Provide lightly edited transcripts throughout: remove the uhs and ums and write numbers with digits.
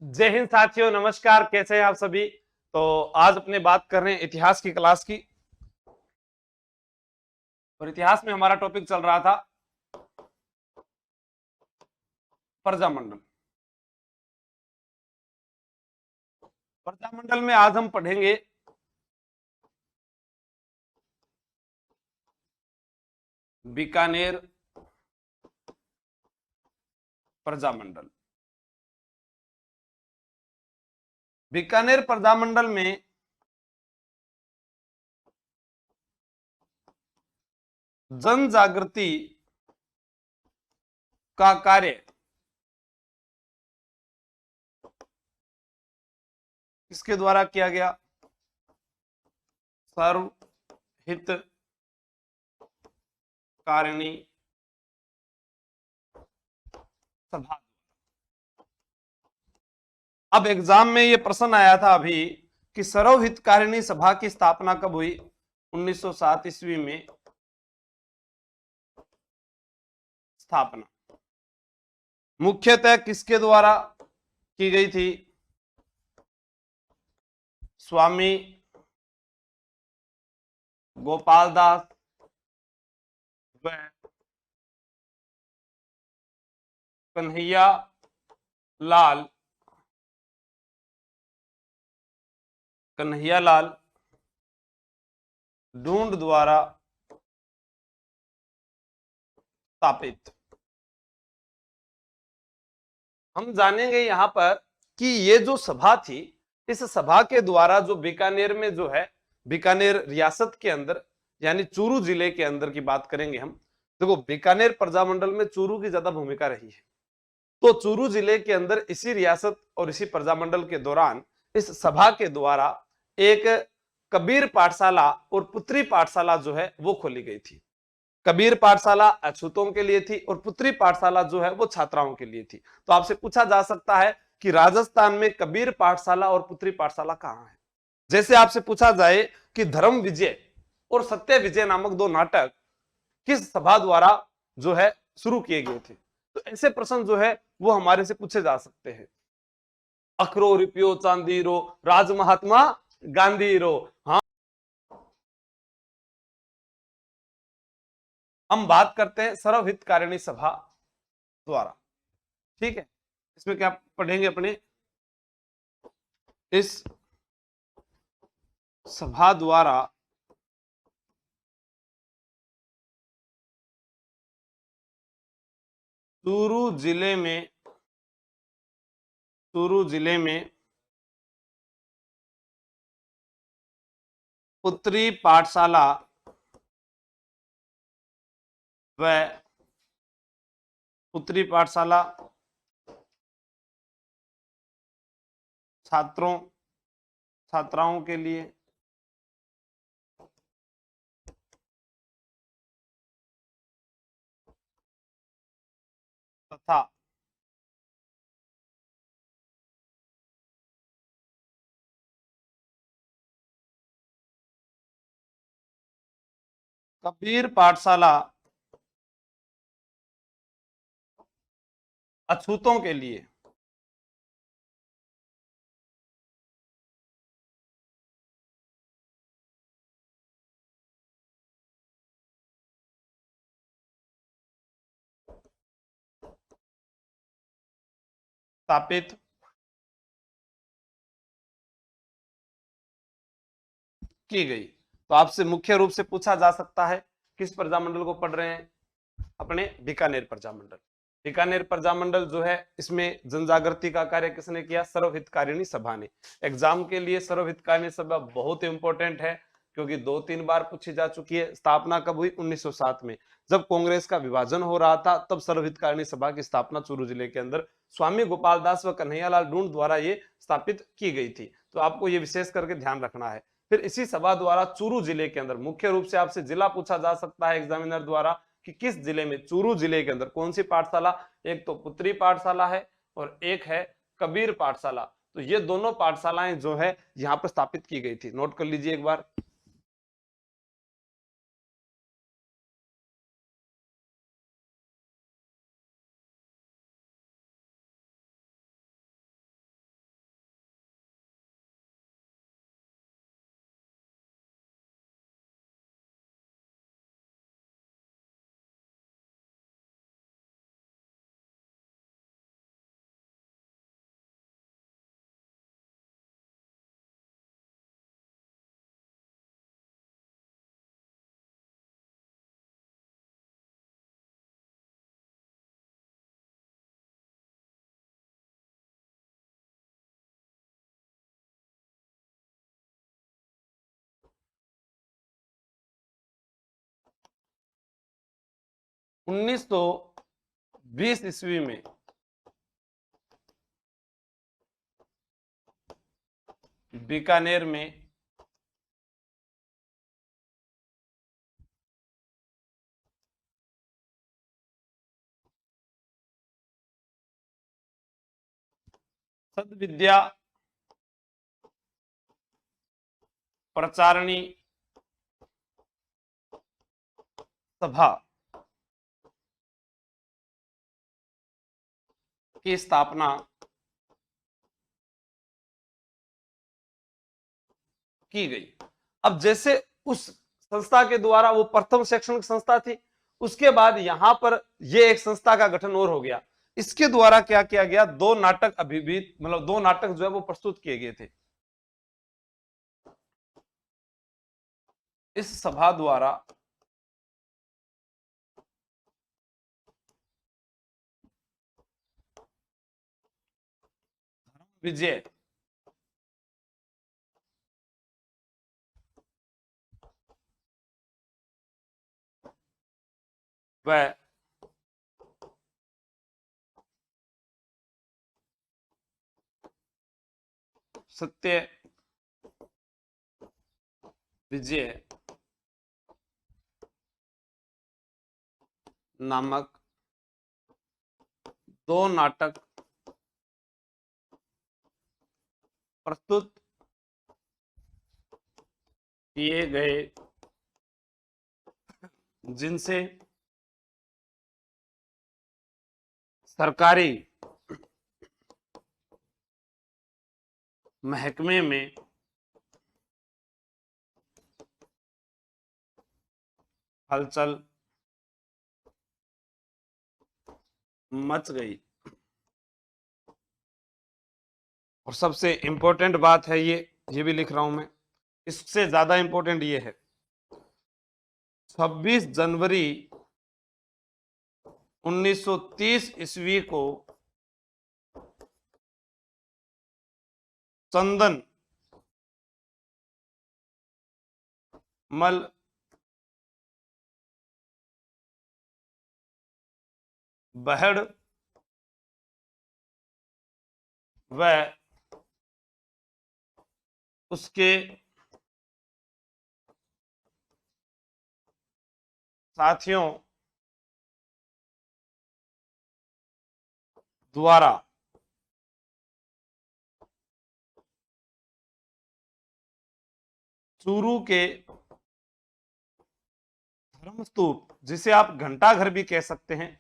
जय हिंद साथियों, नमस्कार। कैसे हैं आप सभी। तो आज अपने बात कर रहे हैं इतिहास की क्लास की। और इतिहास में हमारा टॉपिक चल रहा था प्रजामंडल। प्रजामंडल में आज हम पढ़ेंगे बीकानेर प्रजामंडल। बीकानेर प्रजामंडल में जन जागृति का कार्य किसके द्वारा किया गया? सर्वहित कारिणी सभा। अब एग्जाम में ये प्रश्न आया था अभी कि सर्वहितकारिणी सभा की स्थापना कब हुई? 1907 ईस्वी में स्थापना मुख्यतः किसके द्वारा की गई थी? स्वामी गोपाल दास व कन्हैया लाल ढूंढ द्वारा स्थापित। हम जानेंगे यहां पर कि ये जो सभा थी, इस सभा के द्वारा जो बीकानेर में जो है, बीकानेर रियासत के अंदर यानी चूरू जिले के अंदर की बात करेंगे हम। देखो, बीकानेर प्रजामंडल में चूरू की ज्यादा भूमिका रही है। तो चूरू जिले के अंदर इसी रियासत और इसी प्रजामंडल के दौरान इस सभा के द्वारा एक कबीर पाठशाला और पुत्री पाठशाला जो है वो खोली गई थी। कबीर पाठशाला अछूतों के लिए थी और पुत्री पाठशाला जो है वो छात्राओं के लिए थी। तो आपसे पूछा जा सकता है कि राजस्थान में कबीर पाठशाला और पुत्री पाठशाला कहां है। जैसे आपसे पूछा जाए कि धर्म विजय और सत्य विजय नामक दो नाटक किस सभा द्वारा जो है शुरू किए गए थे, तो ऐसे प्रश्न जो है वो हमारे से पूछे जा सकते हैं। अखरो रुपयो चांदी रो, राज महात्मा गांधी रो। हाँ, हम बात करते हैं सर्वहितकारिणी सभा द्वारा। ठीक है, इसमें क्या पढ़ेंगे अपने? इस सभा द्वारा चूरू जिले में पुत्री पाठशाला व पुत्री पाठशाला छात्राओं के लिए तथा कबीर पाठशाला अछूतों के लिए स्थापित की गई। तो आपसे मुख्य रूप से पूछा जा सकता है किस प्रजामंडल को पढ़ रहे हैं? अपने बीकानेर प्रजामंडल। बीकानेर प्रजामंडल जो है, इसमें जनजागृति का कार्य किसने किया? सर्वहितकारिणी सभा ने। एग्जाम के लिए सर्वहितकारिणी सभा बहुत इंपॉर्टेंट है क्योंकि 2-3 बार पूछी जा चुकी है। स्थापना कब हुई? 1907 में, जब कांग्रेस का विभाजन हो रहा था, तब सर्वहितकारिणी सभा की स्थापना चूरू जिले के अंदर स्वामी गोपाल दास व कन्हैयालाल ढूंढ द्वारा ये स्थापित की गई थी। तो आपको ये विशेष करके ध्यान रखना है। फिर इसी सभा द्वारा चूरू जिले के अंदर मुख्य रूप से आपसे जिला पूछा जा सकता है एग्जामिनर द्वारा कि किस जिले में, चूरू जिले के अंदर कौन सी पाठशाला? एक तो पुत्री पाठशाला है और एक है कबीर पाठशाला। तो ये दोनों पाठशालाएं जो है यहां पर स्थापित की गई थी। नोट कर लीजिए एक बार। 1920 ईस्वी में बीकानेर में सद्विद्या प्रचारणी सभा की स्थापना की गई। अब जैसे उस संस्था के द्वारा वो प्रथम शैक्षणिक संस्था थी, उसके बाद यहां पर ये एक संस्था का गठन और हो गया। इसके द्वारा क्या किया गया, दो नाटक अभिभूत, मतलब दो नाटक जो है वो प्रस्तुत किए गए थे। इस सभा द्वारा विजय व सत्य विजय नामक दो नाटक प्रस्तुत किए गए, जिनसे सरकारी महकमे में हलचल मच गई। और सबसे इंपॉर्टेंट बात है ये भी लिख रहा हूं मैं, इससे ज्यादा इंपॉर्टेंट ये है, 26 जनवरी 1930 ईस्वी को चंदन मल बहड़ व उसके साथियों द्वारा चूरू के धर्मस्तूप, जिसे आप घंटाघर भी कह सकते हैं,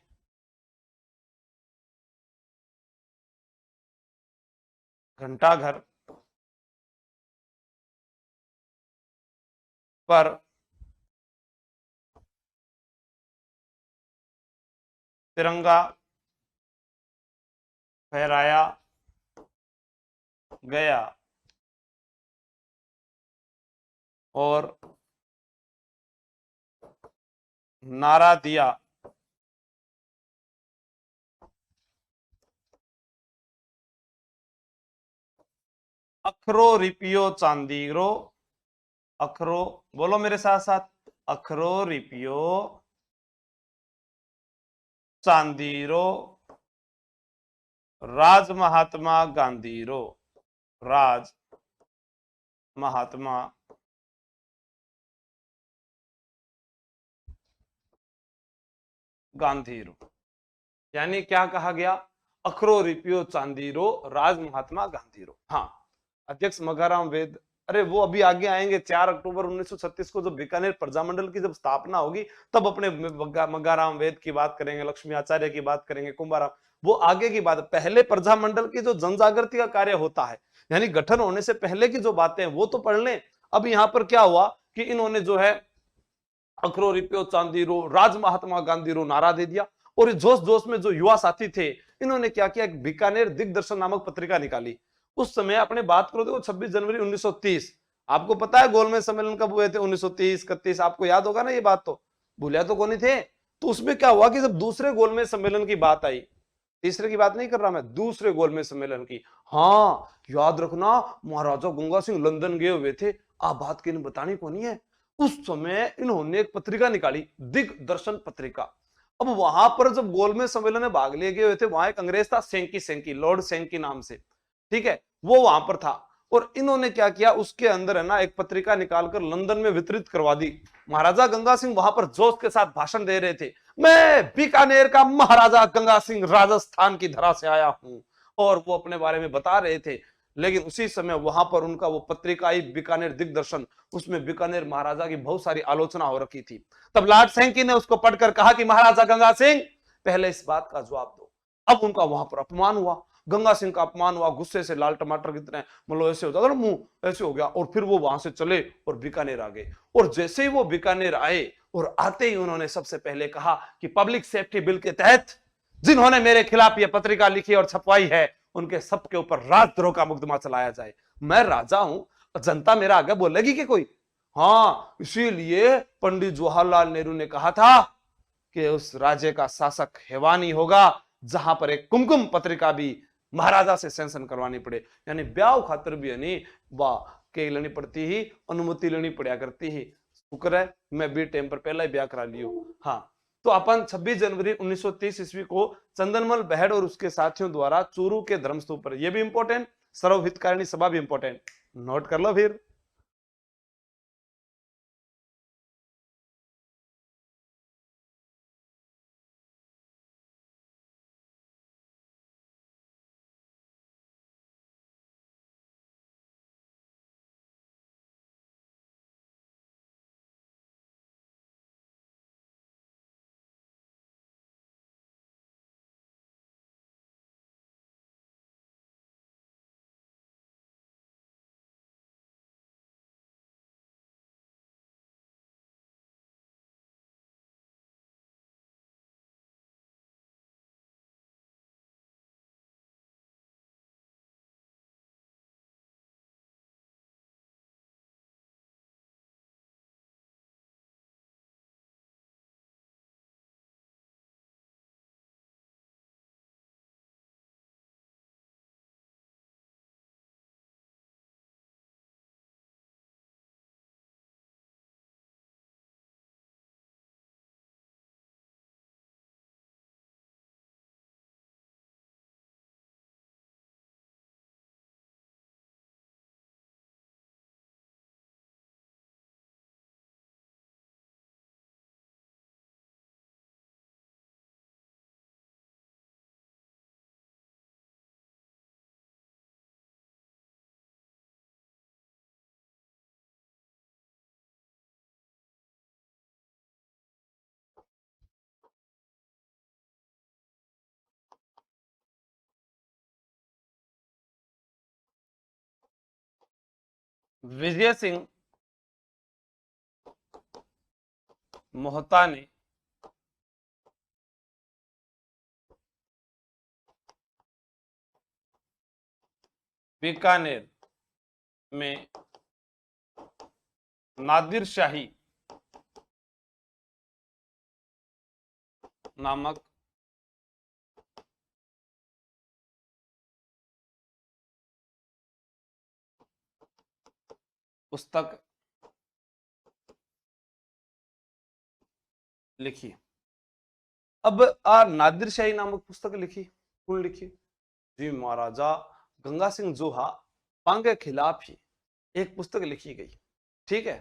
घंटाघर पर तिरंगा फहराया गया और नारा दिया, अखरो रिपियो चांदीरो, अखरो, बोलो मेरे साथ साथ, अखरो रिपियो चांदीरो, राज महात्मा गांधीरो, राज महात्मा गांधीरो। यानी क्या कहा गया, अखरो रिपियो चांदीरो, राज महात्मा गांधीरो। हाँ, अध्यक्ष मगाराम वेद, अरे वो अभी आगे आएंगे, 4 अक्टूबर 1936 को जब बीकानेर प्रजामंडल की जब स्थापना होगी तब अपने मगाराम वेद की बात करेंगे, लक्ष्मी आचार्य की बात करेंगे, कुंभाराम, वो आगे की बात। पहले प्रजामंडल की जो जनजागृति का कार्य होता है, यानी गठन होने से पहले की जो बातें हैं वो तो पढ़ लें। अब यहाँ पर क्या हुआ कि इन्होंने जो है अखरो रिपियो चांदीरो, राज महात्मा गांधीरो नारा दे दिया, और इस जोश जोश में जो युवा साथी थे, इन्होंने क्या किया, बीकानेर दिग्दर्शन नामक पत्रिका निकाली। उस समय अपने बात करो देखो 26 जनवरी 1930, आपको पता है गोलमेज सम्मेलन कब हुए थे, 1930 31, आपको याद होगा ना ये बात, तो भूलिया तो कौन थे। तो उसमें क्या हुआ कि जब दूसरे गोलमेज सम्मेलन की बात आई, तीसरे की बात नहीं कर रहा मैं, दूसरे गोलमेज सम्मेलन की, हाँ याद रखना महाराजा गंगा सिंह लंदन गए हुए थे, आप बात की बतानी कौन है। उस समय इन्होंने एक पत्रिका निकाली, दिग्दर्शन पत्रिका, अब वहां पर जब गोलमेज सम्मेलन में भाग लिए गए हुए थे, वहां एक अंग्रेज था सेंकी, सेंकी लॉर्ड सेंकी नाम से, ठीक है, वो वहां पर था। और इन्होंने क्या किया, उसके अंदर है ना एक पत्रिका निकालकर लंदन में वितरित करवा दी। महाराजा गंगा सिंह वहां पर जोश के साथ भाषण दे रहे थे, मैं बीकानेर का महाराजा गंगा सिंह राजस्थान की धरा से आया हूं, और वो अपने बारे में बता रहे थे। लेकिन उसी समय वहां पर उनका वो पत्रिका आई बीकानेर दिग्दर्शन, उसमें बीकानेर महाराजा की बहुत सारी आलोचना हो रखी थी। तब लॉर्ड सेंकी ने उसको पढ़कर कहा कि महाराजा गंगा सिंह पहले इस बात का जवाब दो। अब उनका वहां पर अपमान हुआ, गंगा सिंह का अपमान हुआ, गुस्से से लाल टमाटर कितने मतलब ऐसे होता था ना मुंह ऐसे हो गया, और फिर वो वहां से चले और बीकानेर आ गए। और जैसे ही वो बीकानेर आए और आते ही उन्होंने सबसे पहले कहा कि पब्लिक सेफ्टी बिल के तहत जिन्होंने मेरे खिलाफ ये पत्रिका लिखी और छपवाई है, उनके सबके ऊपर राजद्रोह का मुकदमा चलाया जाए। मैं राजा हूं, जनता मेरा आगे बोलेगी कि कोई? हाँ, इसीलिए पंडित जवाहरलाल नेहरू ने कहा था कि उस राज्य का शासक हैवानी होगा जहां पर एक कुमकुम पत्रिका भी महाराजा से सेंसन करवानी पड़े, यानी ब्याह खातर भी नहीं वाह के लेनी पड़ती ही, अनुमति लेनी पड़ा करती ही। शुक्र है मैं भी टाइम पर पहला ही ब्याह करा लियो। हाँ, तो अपन 26 जनवरी 1930 ईस्वी को चंदनमल बहड़ और उसके साथियों द्वारा चूरू के धर्मस्तूप पर, यह भी इंपॉर्टेंट, सर्वहितकारिणी सभा भी इंपॉर्टेंट, नोट कर लो फिर। विजय सिंह मोहता ने बीकानेर में नादिर शाही नामक पुस्तक लिखी। अब नादिर शाही नामक पुस्तक लिखी, कौन लिखी? जी महाराजा गंगा सिंह जोहा पांग के खिलाफ ही एक पुस्तक लिखी गई, ठीक है।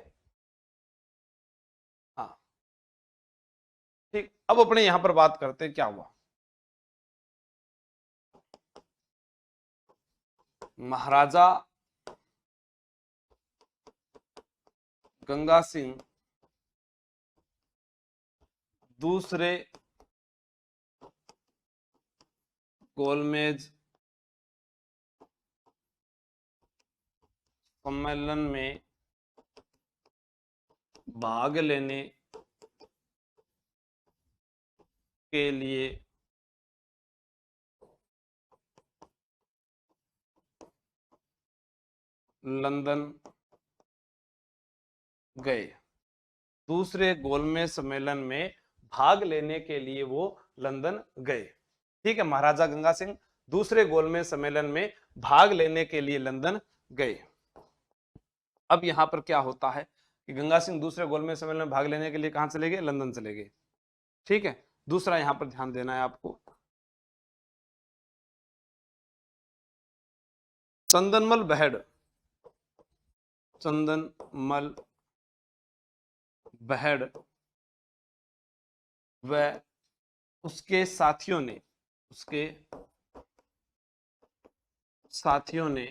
हाँ ठीक, अब अपने यहां पर बात करते हैं क्या हुआ। महाराजा गंगा सिंह दूसरे गोलमेज सम्मेलन में भाग लेने के लिए लंदन गए। दूसरे गोलमेज सम्मेलन में भाग लेने के लिए वो लंदन गए, ठीक है। महाराजा गंगा सिंह दूसरे गोलमेज सम्मेलन में भाग लेने के लिए लंदन गए। अब यहां पर क्या होता है कि गंगा सिंह दूसरे गोलमेज सम्मेलन में भाग लेने के लिए कहां चले गए? लंदन चले गए, ठीक है। दूसरा यहां पर ध्यान देना है आपको, चंदनमल बहड़, चंदनमल बहड़ व उसके साथियों ने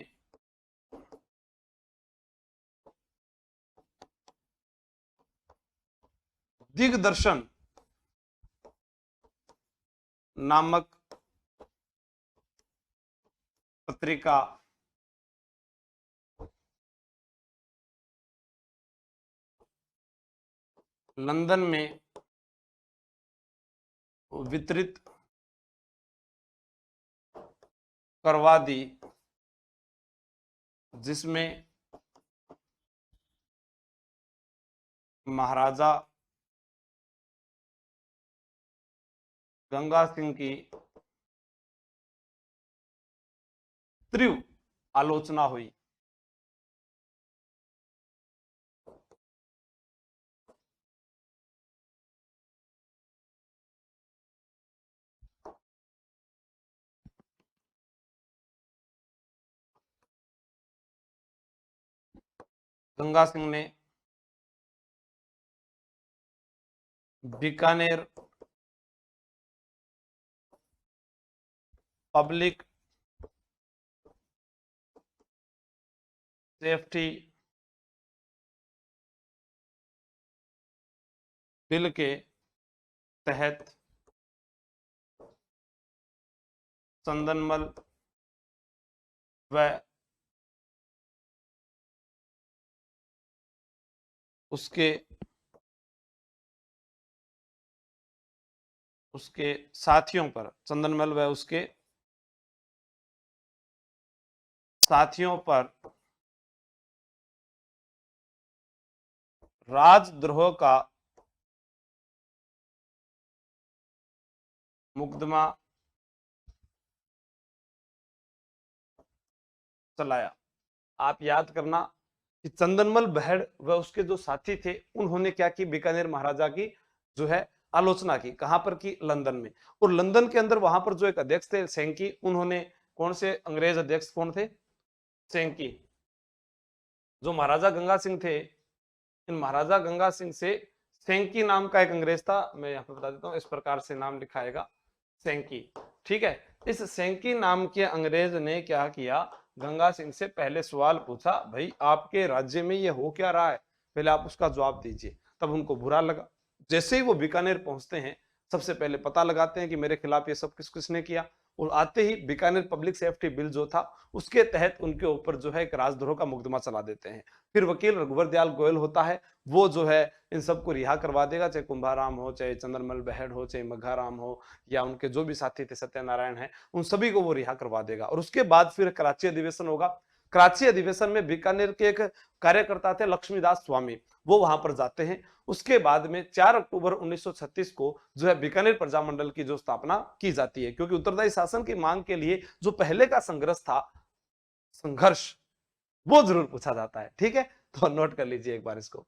दिग्दर्शन नामक पत्रिका लंदन में वितरित करवा दी, जिसमें महाराजा गंगा सिंह की तीव्र आलोचना हुई। गंगा सिंह ने बीकानेर पब्लिक सेफ्टी बिल के तहत चंदनमल व उसके साथियों पर, चंदनमल व उसके साथियों पर राजद्रोह का मुकदमा चलाया। आप याद करना कि चंदनमल बहड़ व उसके जो साथी थे उन्होंने क्या की, बीकानेर महाराजा की जो है आलोचना की। कहां पर की? लंदन में। और लंदन के अंदर वहां पर जो एक अध्यक्ष थे सेंकी, उन्होंने कौन से अंग्रेज अध्यक्ष कौन थे? सेंकी। जो महाराजा गंगा सिंह थे, इन महाराजा गंगा सिंह से सेंकी नाम का एक अंग्रेज था, मैं यहाँ पे बता देता हूँ, इस प्रकार से नाम लिखा आएगा, सेंकी। ठीक है। इस सेंकी नाम के अंग्रेज ने क्या किया, गंगा सिंह से पहले सवाल पूछा, भाई आपके राज्य में ये हो क्या रहा है, पहले आप उसका जवाब दीजिए। तब उनको बुरा लगा। जैसे ही वो बीकानेर पहुंचते हैं, सबसे पहले पता लगाते हैं कि मेरे खिलाफ ये सब किस किसने किया, और आते ही बीकानेर पब्लिक सेफ्टी बिल जो था उसके तहत उनके ऊपर जो है एक राजद्रोह का मुकदमा चला देते हैं। फिर वकील रघुवर दयाल गोयल होता है, वो जो है इन सबको रिहा करवा देगा, चाहे कुंभाराम हो, चाहे चंद्रमल बहड़ हो, चाहे मघाराम हो, या उनके जो भी साथी थे सत्यनारायण है, उन सभी को वो रिहा करवा देगा। और उसके बाद फिर कराची अधिवेशन होगा। कराची अधिवेशन में बीकानेर के एक कार्यकर्ता थे लक्ष्मीदास स्वामी, वो वहां पर जाते हैं। उसके बाद में 4 अक्टूबर 1936 को जो है बीकानेर प्रजामंडल की जो स्थापना की जाती है, क्योंकि उत्तरदायी शासन की मांग के लिए जो पहले का संघर्ष वो जरूर पूछा जाता है। ठीक है, तो नोट कर लीजिए एक बार इसको।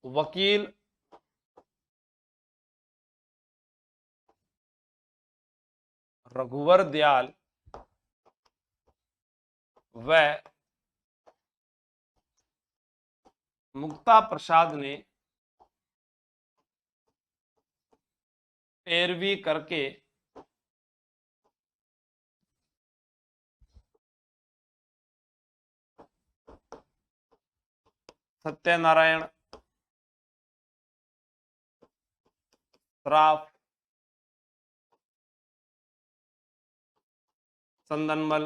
वकील रघुवर दयाल व मुक्ता प्रसाद ने पैरवी करके सत्यनारायण श्राफ संदनमल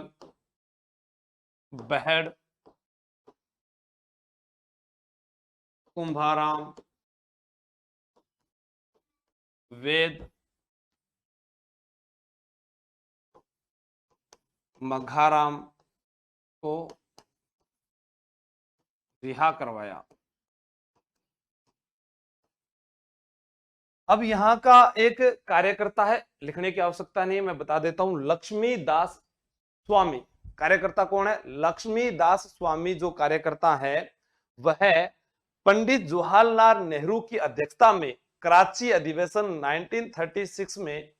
बहड़ कुंभाराम वेद मघाराम को रिहा करवाया। अब यहां का एक कार्यकर्ता है, लिखने की आवश्यकता नहीं है, मैं बता देता हूं, लक्ष्मी दास स्वामी। कार्यकर्ता कौन है? लक्ष्मी दास स्वामी जो कार्यकर्ता है वह पंडित जवाहरलाल नेहरू की अध्यक्षता में कराची अधिवेशन 1936 में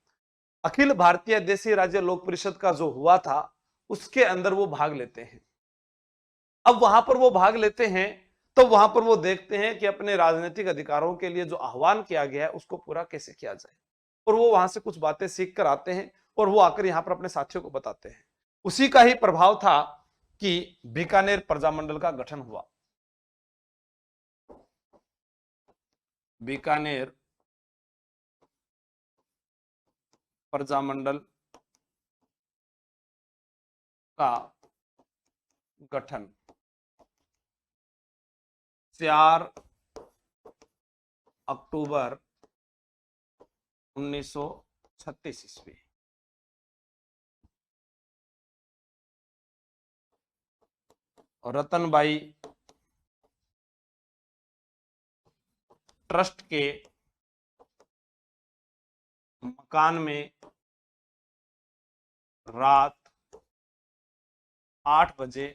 अखिल भारतीय देशी राज्य लोक परिषद का जो हुआ था उसके अंदर वो भाग लेते हैं। अब वहां पर वो भाग लेते हैं तो वहां पर वो देखते हैं कि अपने राजनीतिक अधिकारों के लिए जो आह्वान किया गया है उसको पूरा कैसे किया जाए, और वो वहां से कुछ बातें सीख कर आते हैं और वो आकर यहां पर अपने साथियों को बताते हैं। उसी का ही प्रभाव था कि बीकानेर प्रजामंडल का गठन हुआ। बीकानेर प्रजामंडल का गठन 4 अक्टूबर 1936 ईस्वी। रतनबाई ट्रस्ट के मकान में रात 8 बजे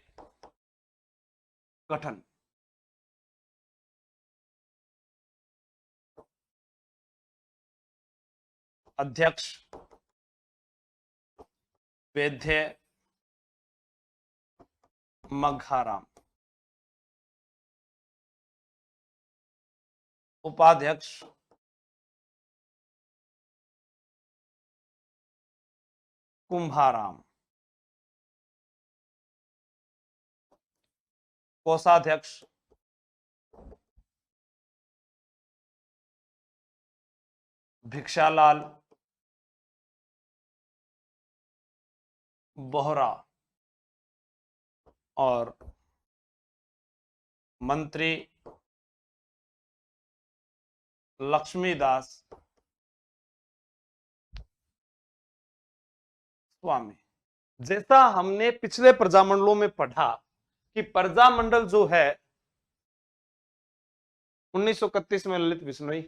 गठन। अध्यक्ष वैद्य मघाराम, उपाध्यक्ष कुंभाराम, कोषाध्यक्ष भिक्षालाल बोहरा और मंत्री लक्ष्मीदास स्वामी। जैसा हमने पिछले प्रजामंडलों में पढ़ा कि प्रजामंडल जो है 1931 में ललित बिश्नोई,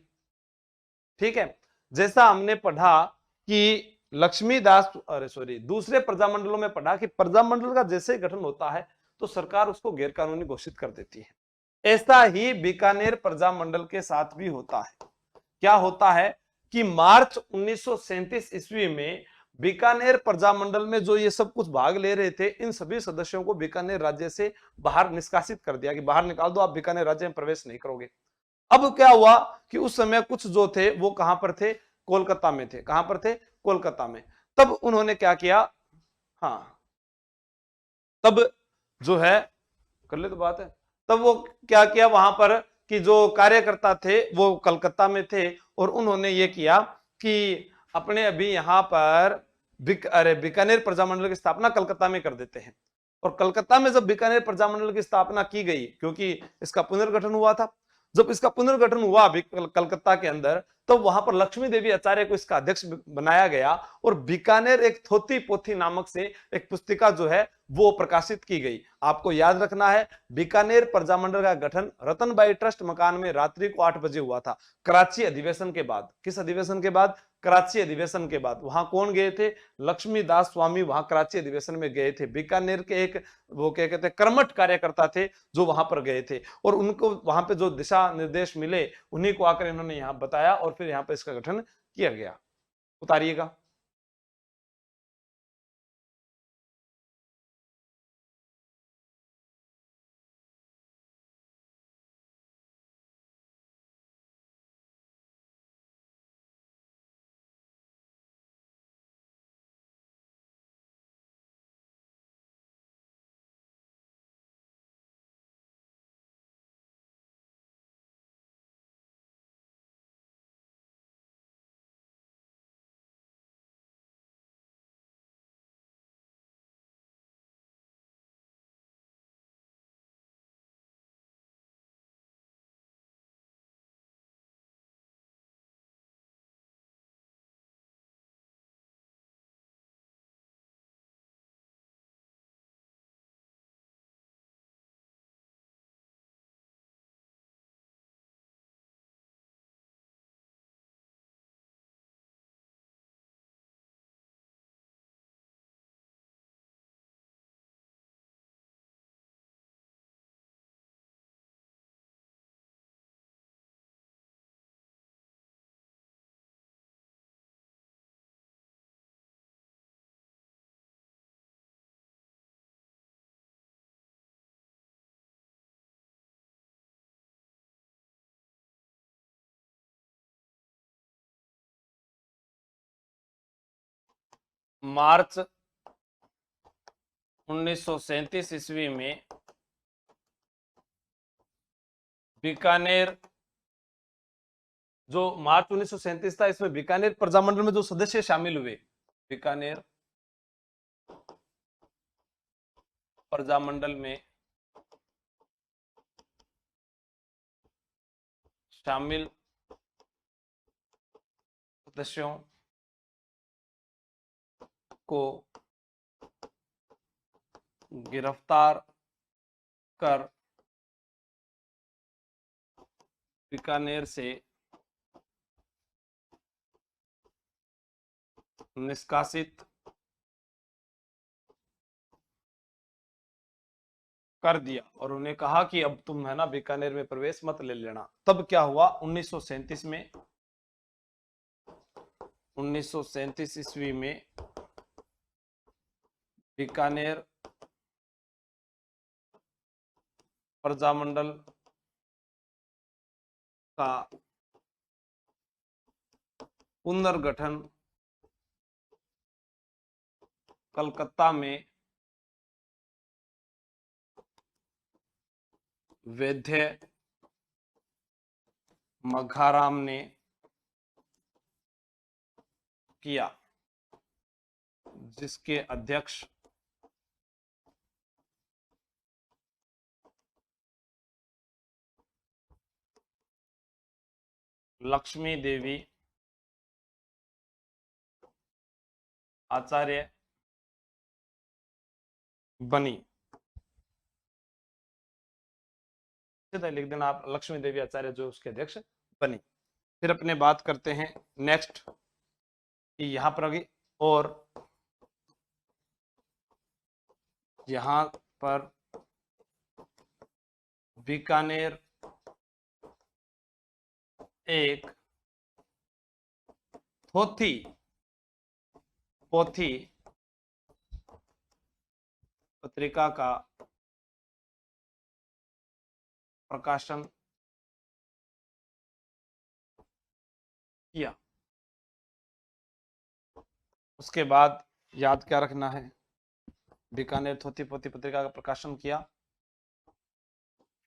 ठीक है, जैसा हमने पढ़ा कि लक्ष्मीदास, अरे सॉरी, दूसरे प्रजामंडलों में पढ़ा कि प्रजामंडल का जैसे गठन होता है तो सरकार उसको गैर कानूनी घोषित कर देती है। ऐसा ही बीकानेर प्रजामंडल के साथ भी होता है। क्या होता है कि मार्च 1937 ईस्वी में बीकानेर प्रजामंडल में जो ये सब कुछ भाग ले रहे थे इन सभी सदस्यों को बीकानेर राज्य से बाहर निष्कासित कर दिया कि बाहर निकाल दो, आप बीकानेर राज्य में प्रवेश नहीं करोगे। अब क्या हुआ कि उस समय कुछ जो थे वो कहां पर थे? कोलकाता में थे। कहां पर थे? कोलकाता में। तब उन्होंने क्या किया, हाँ, तब जो है, कर ले तो बात है, तब वो क्या किया वहां पर कि जो कार्यकर्ता थे वो कलकत्ता में थे और उन्होंने ये किया कि अपने अभी यहां पर बीकानेर प्रजामंडल की स्थापना कलकत्ता में कर देते हैं। और कलकत्ता में जब बीकानेर प्रजामंडल की स्थापना की गई, क्योंकि इसका पुनर्गठन हुआ था, जब इसका पुनर्गठन हुआ कलकत्ता के अंदर, तो वहां पर लक्ष्मी देवी आचार्य को इसका अध्यक्ष बनाया गया और बीकानेर एक थोती पोथी नामक से एक पुस्तिका जो है वो प्रकाशित की गई। आपको याद रखना है, बीकानेर प्रजामंडल का गठन रतनबाई ट्रस्ट मकान में रात्रि को 8 बजे हुआ था, कराची अधिवेशन के बाद। किस अधिवेशन के बाद? कराची अधिवेशन के बाद। वहां कौन गए थे? लक्ष्मीदास स्वामी वहां कराची अधिवेशन में गए थे। बीकानेर के एक वो क्या कहते हैं कर्मठ कार्यकर्ता थे जो वहां पर गए थे, और उनको वहां पे जो दिशा निर्देश मिले उन्हीं को आकर इन्होंने यहाँ बताया और फिर यहाँ पे इसका गठन किया गया। उतारिएगा। मार्च 1937 ईस्वी में बीकानेर, जो मार्च 1937 था, इसमें बीकानेर प्रजामंडल में जो सदस्य शामिल हुए, बीकानेर प्रजामंडल में शामिल सदस्यों को गिरफ्तार कर बीकानेर से निष्कासित कर दिया और उन्हें कहा कि अब तुम है ना बीकानेर में प्रवेश मत ले लेना। तब क्या हुआ? 1937 में, 1937 ईस्वी में बीकानेर प्रजामंडल का पुनर्गठन कलकत्ता में वैद्य मघाराम ने किया, जिसके अध्यक्ष लक्ष्मी देवी आचार्य बनी। लिख देना आप, लक्ष्मी देवी आचार्य जो उसके अध्यक्ष बनी। फिर अपने बात करते हैं नेक्स्ट, यहां पर आगे, और यहां पर बीकानेर एक थोथी पोथी पत्रिका का प्रकाशन किया। उसके बाद याद क्या रखना है? बीकानेर थोथी पोथी पत्रिका का प्रकाशन किया।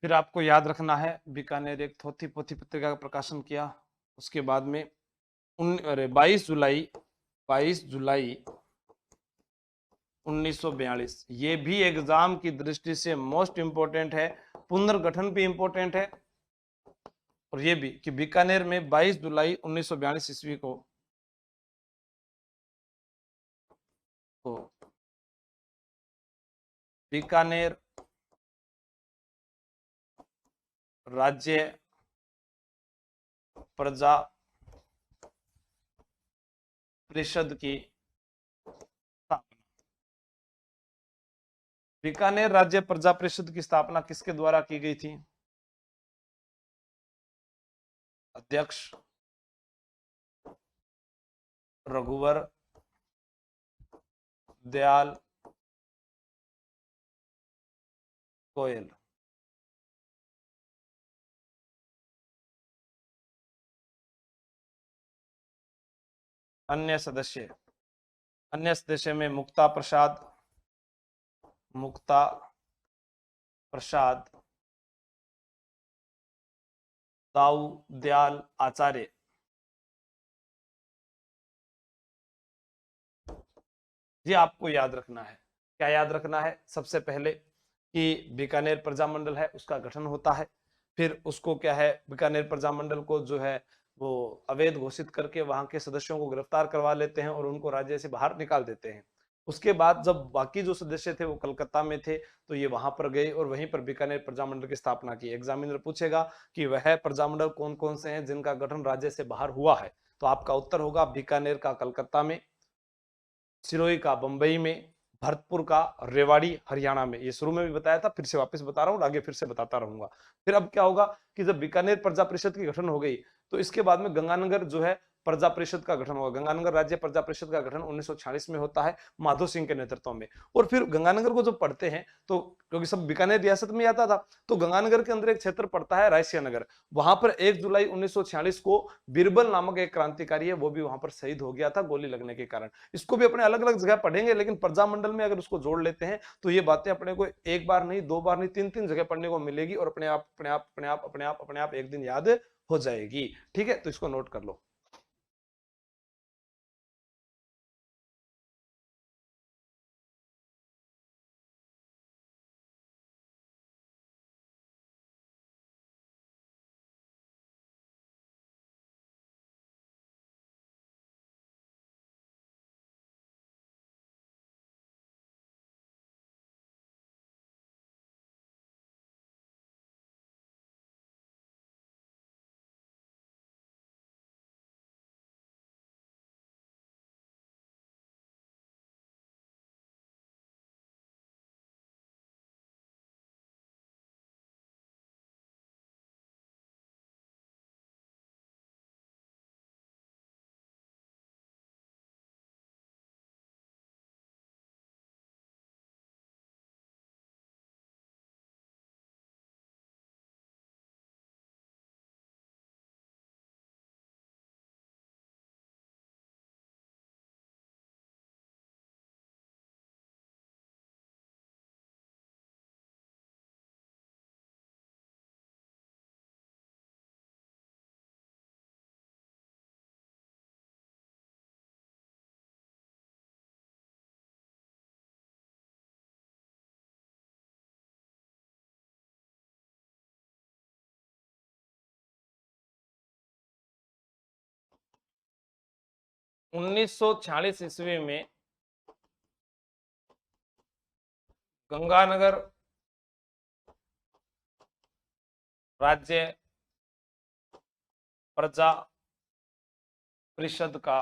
फिर आपको याद रखना है बीकानेर एक थोथी पोथी पत्रिका का प्रकाशन किया। उसके बाद में 22 जुलाई 1942, ये भी एग्जाम की दृष्टि से मोस्ट इंपोर्टेंट है, पुनर्गठन भी इंपोर्टेंट है, और ये भी कि बीकानेर में 22 जुलाई 1942 ईस्वी को बीकानेर राज्य प्रजा परिषद की स्थापना। बीकानेर राज्य प्रजा परिषद की स्थापना किसके द्वारा की गई थी? अध्यक्ष रघुवर दयाल गोयल। अन्य सदस्य में मुक्ता प्रसाद, दाऊ दयाल आचार्य। ये आपको याद रखना है। क्या याद रखना है? सबसे पहले कि बीकानेर प्रजामंडल है उसका गठन होता है, फिर उसको क्या है, बीकानेर प्रजामंडल को जो है वो अवैध घोषित करके वहां के सदस्यों को गिरफ्तार करवा लेते हैं और उनको राज्य से बाहर निकाल देते हैं। उसके बाद जब बाकी जो सदस्य थे वो कलकत्ता में थे तो ये वहां पर गए और वहीं पर बीकानेर प्रजामंडल की स्थापना की। एग्जामिनर पूछेगा कि वह प्रजामंडल कौन कौन से हैं जिनका गठन राज्य से बाहर हुआ है, तो आपका उत्तर होगा बीकानेर का कलकत्ता में, सिरोही का बंबई में, भरतपुर का रेवाड़ी हरियाणा में। ये शुरू में भी बताया था, फिर से वापस बता रहा हूँ, आगे फिर से बताता रहूंगा। फिर अब क्या होगा कि जब बीकानेर प्रजा परिषद की गठन हो गई तो इसके बाद में गंगानगर जो है प्रजा परिषद का गठन होगा। गंगानगर राज्य प्रजा परिषद का गठन 1946 में होता है माधो सिंह के नेतृत्व में। और फिर गंगानगर को जब पढ़ते हैं तो क्योंकि सब बीकानेर रियासत में आता था, तो गंगानगर के अंदर एक क्षेत्र पड़ता है रायसिया नगर। वहां पर 1 जुलाई 1946 को बीरबल नामक एक क्रांतिकारी है, वो भी वहां पर शहीद हो गया था गोली लगने के कारण। इसको भी अपने अलग अलग जगह पढ़ेंगे, लेकिन प्रजामंडल में अगर उसको जोड़ लेते हैं तो ये बातें अपने को एक बार नहीं, दो बार नहीं, तीन तीन जगह पढ़ने को मिलेगी और अपने आप एक दिन याद हो जाएगी। ठीक है, तो इसको नोट कर लो। उन्नीस सौ 46 ईस्वी में गंगानगर राज्य प्रजा परिषद का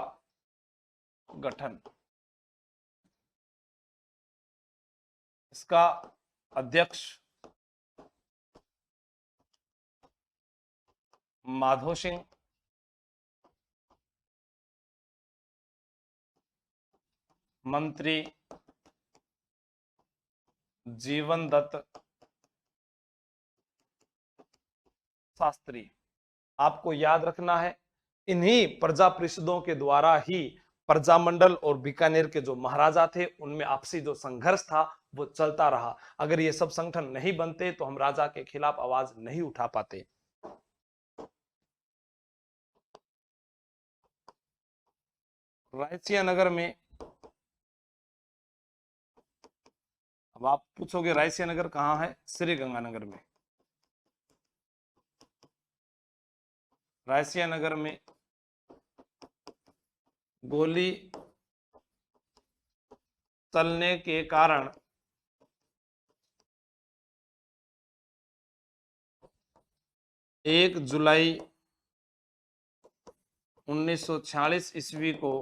गठन। इसका अध्यक्ष माधो सिंह, मंत्री जीवन दत्त शास्त्री। आपको याद रखना है, इन्हीं प्रजा परिषदों के द्वारा ही प्रजामंडल और बीकानेर के जो महाराजा थे उनमें आपसी जो संघर्ष था वो चलता रहा। अगर ये सब संगठन नहीं बनते तो हम राजा के खिलाफ आवाज नहीं उठा पाते। रायसिया नगर में, अब आप पूछोगे रायसिया नगर कहाँ है? श्री गंगानगर में। रायसिया नगर में गोली चलने के कारण 1 जुलाई 1946 ईस्वी को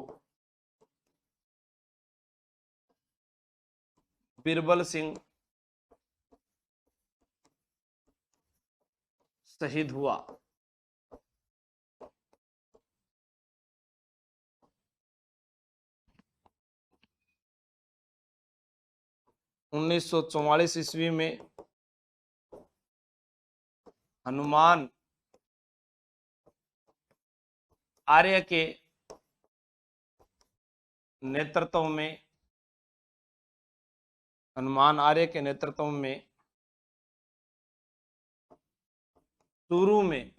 बीरबल सिंह शहीद हुआ। उन्नीस सौ 44 ईस्वी में हनुमान आर्य के नेतृत्व में चूरू में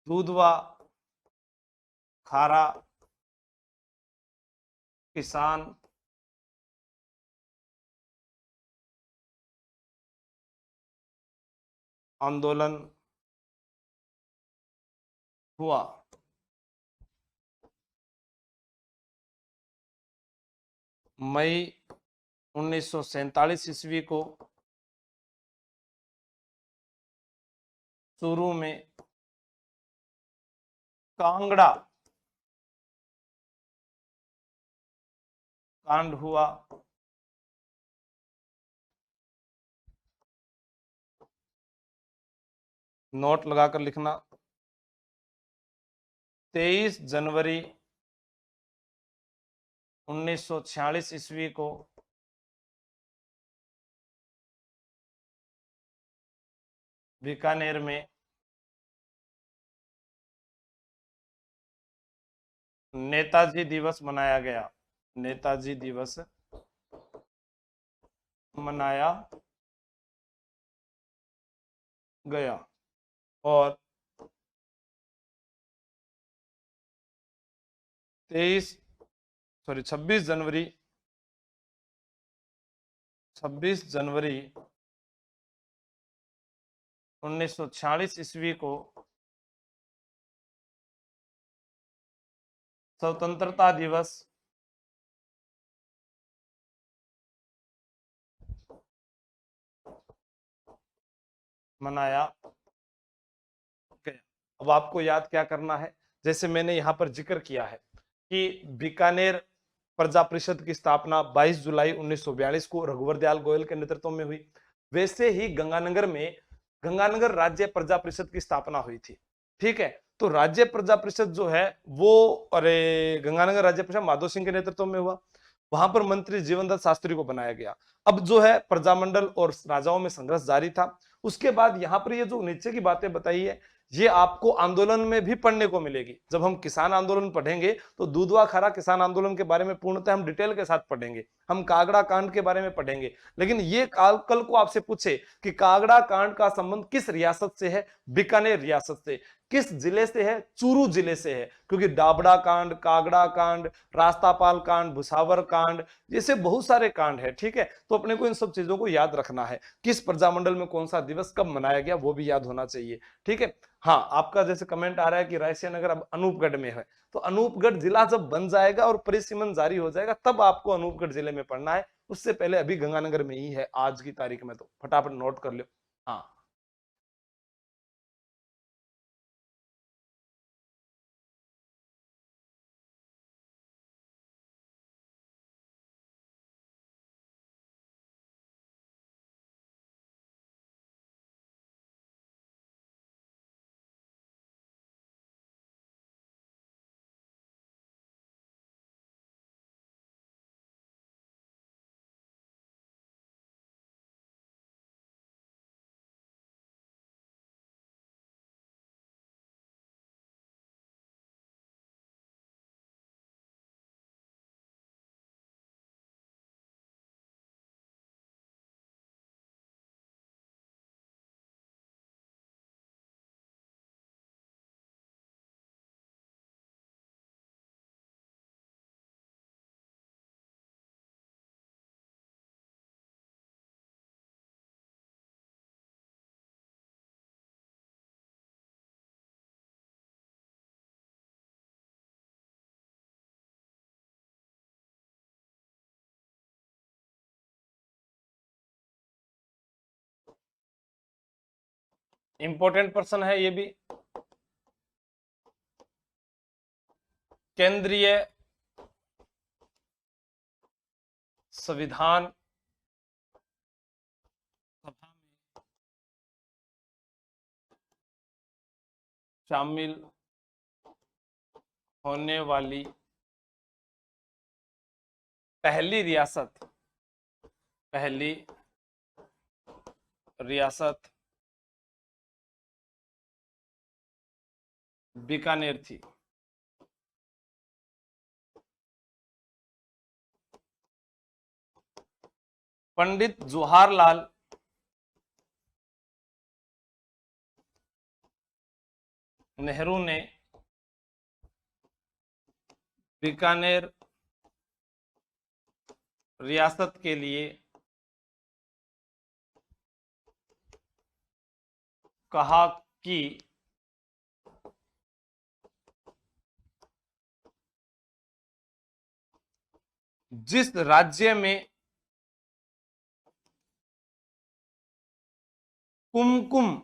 दूधवा खारा किसान आंदोलन हुआ। मई 1947 ईस्वी को चूरू में कांगड़ा कांड हुआ। नोट लगाकर लिखना। 23 जनवरी 1946 ईस्वी को बीकानेर में नेताजी दिवस मनाया गया। नेताजी दिवस मनाया गया और 26 जनवरी 1946 ईस्वी को स्वतंत्रता दिवस मनाया गया। अब आपको याद क्या करना है, जैसे मैंने यहां पर जिक्र किया है कि बीकानेर प्रजा परिषद की स्थापना 22 जुलाई 1942 को रघुवर दयाल गोयल के नेतृत्व में हुई। वैसे ही गंगानगर राज्य प्रजा परिषद की स्थापना हुई थी। ठीक है, तो राज्य प्रजा परिषद जो है वो गंगानगर राज्य परिषद माधो सिंह के नेतृत्व में हुआ। वहां पर मंत्री जीवनदत्त शास्त्री को बनाया गया। अब जो है प्रजामंडल और राजाओं में संघर्ष जारी था। उसके बाद यहाँ पर ये जो नीचे की बातें बताई है ये आपको आंदोलन में भी पढ़ने को मिलेगी। जब हम किसान आंदोलन पढ़ेंगे तो दूधवा खारा किसान आंदोलन के बारे में पूर्णतः हम डिटेल के साथ पढ़ेंगे, हम कागड़ा कांड के बारे में पढ़ेंगे। लेकिन ये कल को आपसे पूछे कि कागड़ा कांड का संबंध किस रियासत से है, बीकानेर रियासत से, किस जिले से है, चूरू जिले से है, क्योंकि डाबड़ा कांड, कागड़ा कांड, रास्तापाल कांड, भुसावर कांड, जैसे बहुत सारे कांड है। ठीक है, तो अपने को इन सब चीजों को याद रखना है, किस प्रजामंडल में कौन सा दिवस कब मनाया गया वो भी याद होना चाहिए। ठीक है, हाँ, आपका जैसे कमेंट आ रहा है कि रायसिया नगर अब अनूपगढ़ में है, तो अनूपगढ़ जिला जब बन जाएगा और परिसीमन जारी हो जाएगा तब आपको अनूपगढ़ जिले में पढ़ना है। उससे पहले अभी गंगानगर में ही है आज की तारीख में, तो फटाफट नोट कर लो। हाँ, इंपॉर्टेंट प्रश्न है ये भी। केंद्रीय संविधान सभा में शामिल होने वाली पहली रियासत बीकानेर थी। पंडित जवाहरलाल नेहरू ने बीकानेर रियासत के लिए कहा कि जिस राज्य में कुमकुम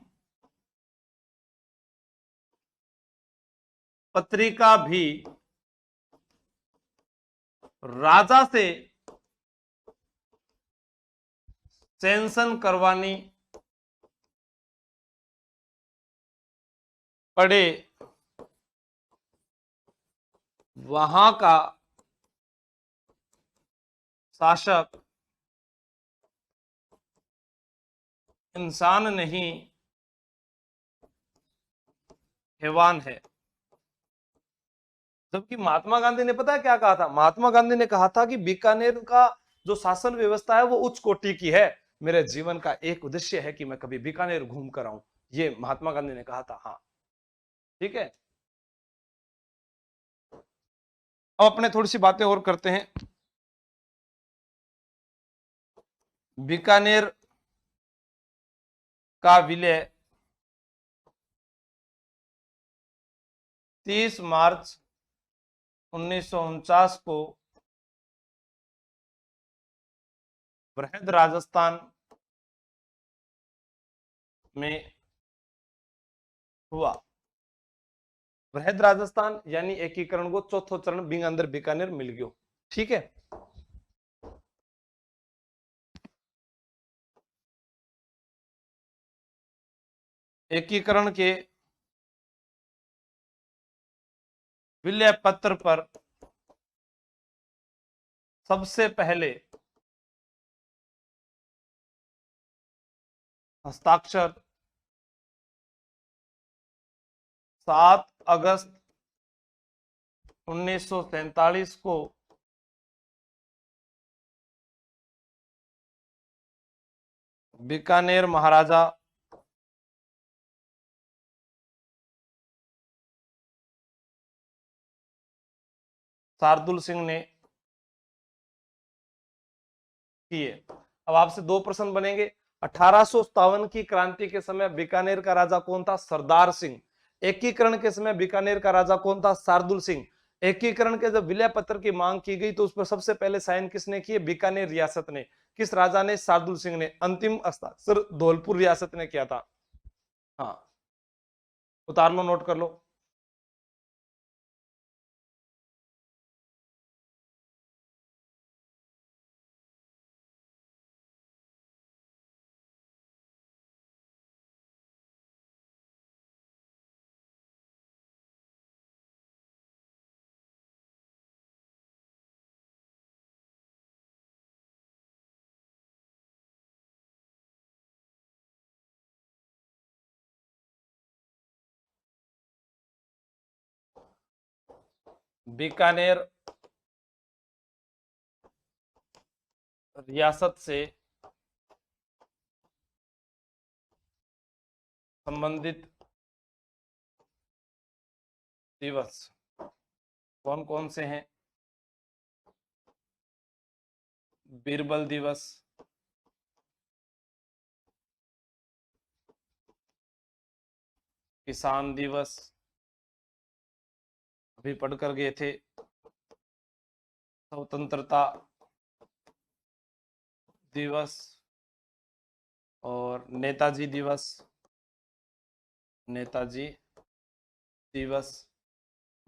पत्रिका भी राजा से सेंसन करवानी पड़े, वहां का शासक इंसान नहीं हैवान है। जबकि महात्मा गांधी ने पता है क्या कहा था? महात्मा गांधी ने कहा था कि बीकानेर का जो शासन व्यवस्था है वो उच्च कोटि की है। मेरे जीवन का एक उद्देश्य है कि मैं कभी बीकानेर घूम कर आऊं, ये महात्मा गांधी ने कहा था। हाँ ठीक है, अब अपने थोड़ी सी बातें और करते हैं। बीकानेर का विलय 30 मार्च 1949 को बृहद राजस्थान में हुआ। बृहद राजस्थान यानी एकीकरण को चौथो चरण बिंग अंदर बीकानेर मिल गयो। ठीक है, एकीकरण के विलय पत्र पर सबसे पहले हस्ताक्षर 7 अगस्त 1947 को बीकानेर महाराजा शार्दुल सिंह ने किए। अब आपसे दो प्रश्न बनेंगे। 1857 की क्रांति के समय बीकानेर का राजा कौन था? सरदार सिंह। एकीकरण के समय बीकानेर का राजा कौन था? शार्दुल सिंह। एकीकरण के जब विलय पत्र की मांग की गई तो उस पर सबसे पहले साइन किसने किए? बीकानेर रियासत ने। किस राजा ने? शार्दुल सिंह ने। अंतिम हस्ताक्षर धौलपुर रियासत ने किया था। हाँ, उतार लो, नोट कर लो। बीकानेर रियासत से संबंधित दिवस कौन कौन से हैं? बीरबल दिवस, किसान दिवस अभी पढ़ कर गए थे, स्वतंत्रता दिवस और नेताजी दिवस,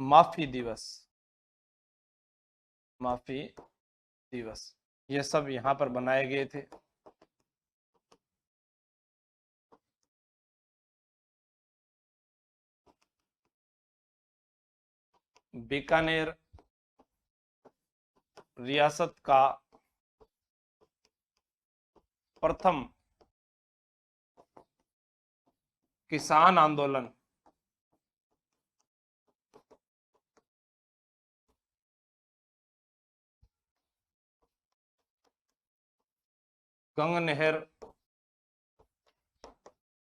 माफी दिवस, ये सब यहाँ पर बनाए गए थे। बीकानेर रियासत का प्रथम किसान आंदोलन गंगनहर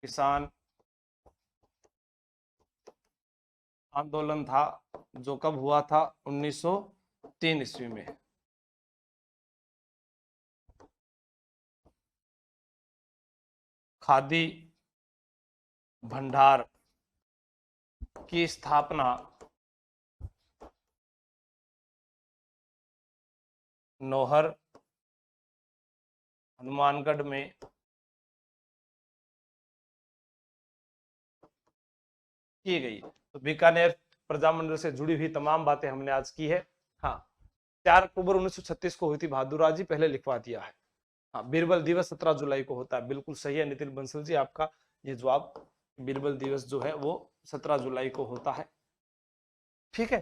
किसान आंदोलन था, जो कब हुआ था? 1903 ईस्वी में। खादी भंडार की स्थापना नौहर हनुमानगढ़ में की गई। तो बीकानेर प्रजामंडल से जुड़ी हुई तमाम बातें हमने आज की है। हाँ, 4 अक्टूबर 1936 को हुई थी बहादुर जी, पहले लिखवा दिया है। हाँ, बीरबल दिवस 17 जुलाई को होता है। बिल्कुल सही है नितिन बंसल जी, आपका ये जवाब, बीरबल दिवस जो है वो 17 जुलाई को होता है। ठीक है,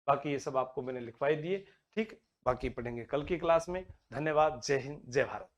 बाकी ये सब आपको मैंने लिखवाई दिए। ठीक, बाकी पढ़ेंगे कल की क्लास में। धन्यवाद। जय हिंद, जय भारत।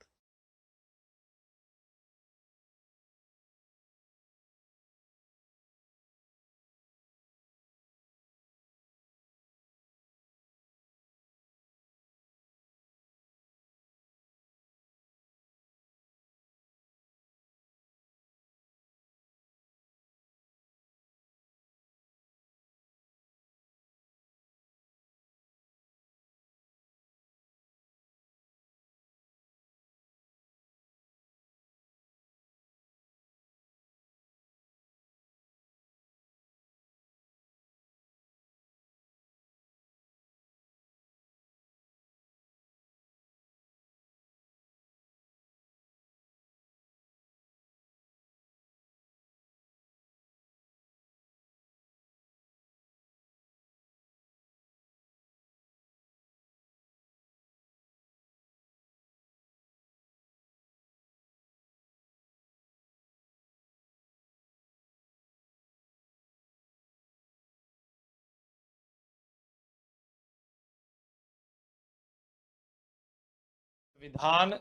विधान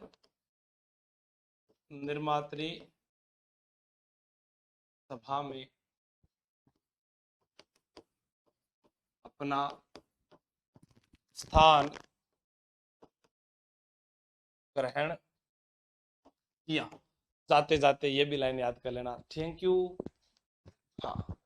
निर्मात्री सभा में अपना स्थान ग्रहण किया। जाते जाते ये भी लाइन याद कर लेना। Thank you. हाँ।